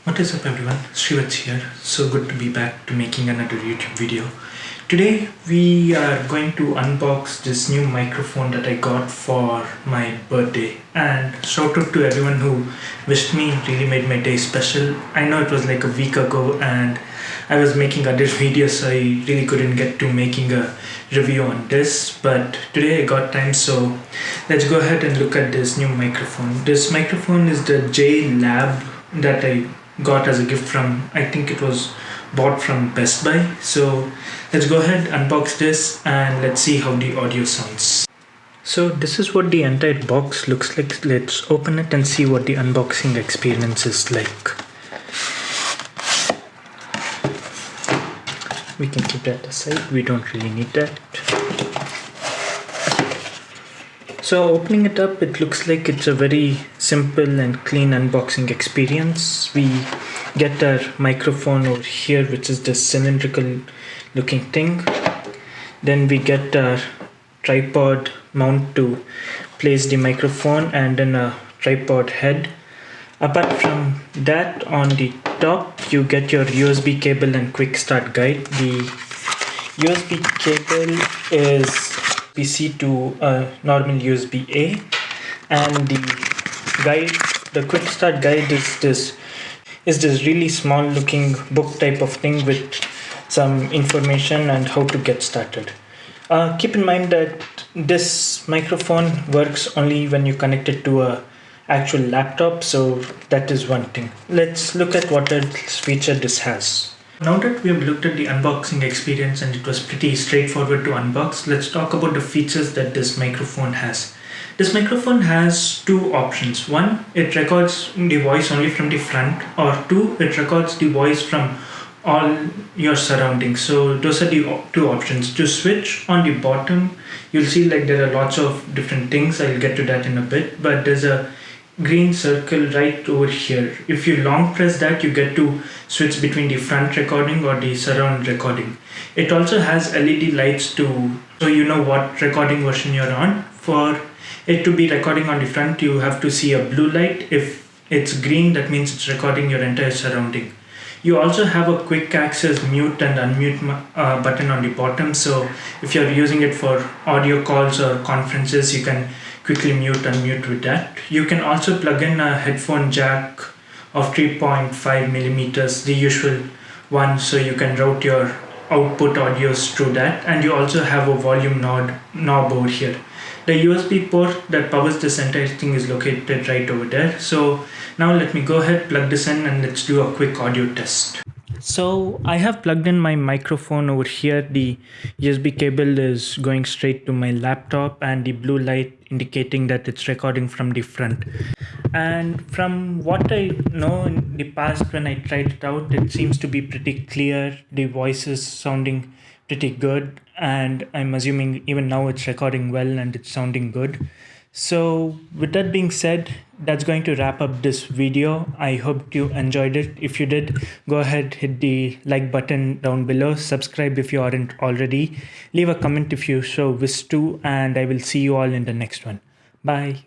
What is up everyone, Srivats here. So good to be back to making another YouTube video. Today we are going to unbox this new microphone that I got for my birthday, and shout out to everyone who wished me, it really made my day special. I know it was like a week ago and I was making other videos, so I really couldn't get to making a review on this, but today I got time, so let's go ahead and look at this new microphone. This microphone is the JLab that I got as a gift from, I think it was bought from Best Buy. So let's go ahead, unbox this, and let's see how the audio sounds. So this is what the entire box looks like. Let's open it and see what the unboxing experience is like. We can keep that aside, we don't really need that. So opening it up, it looks like it's a very simple and clean unboxing experience. We get our microphone over here, which is this cylindrical looking thing. Then we get our tripod mount to place the microphone, and then a tripod head. Apart from that, on the top you get your USB cable and quick start guide. The USB cable is PC to a normal USB A, and the quick start guide is this really small looking book type of thing with some information and how to get started. Keep in mind that this microphone works only when you connect it to a actual laptop, so that is one thing. Let's look at what else feature this has. Now that we have looked at the unboxing experience and it was pretty straightforward to unbox, let's talk about the features that this microphone has. This microphone has two options. One, it records the voice only from the front, or two, it records the voice from all your surroundings. So those are the two options. To switch, on the bottom you'll see like there are lots of different things. I'll get to that in a bit, but there's a green circle right over here. If you long press that, you get to switch between the front recording or the surround recording. It also has LED lights so you know what recording version you're on. For it to be recording on the front, you have to see a blue light. If it's green, that means it's recording your entire surrounding. You also have a quick access mute and unmute button on the bottom, so if you're using it for audio calls or conferences, you can quickly mute unmute with that. You can also plug in a headphone jack of 3.5 millimeters, the usual one, so you can route your output audios through that. And you also have a volume knob over here. The USB port that powers this entire thing is located right over there. So now let me go ahead, plug this in, and let's do a quick audio test. So I have plugged in my microphone over here. The USB cable is going straight to my laptop, and the blue light indicating that it's recording from the front. And from what I know in the past when I tried it out, it seems to be pretty clear. The voice is sounding pretty good, and I'm assuming even now it's recording well and it's sounding good. So with that being said, that's going to wrap up this video. I hope you enjoyed it. If you did, go ahead, hit the like button down below, subscribe if you aren't already, leave a comment if you so wish to, and I will see you all in the next one. Bye.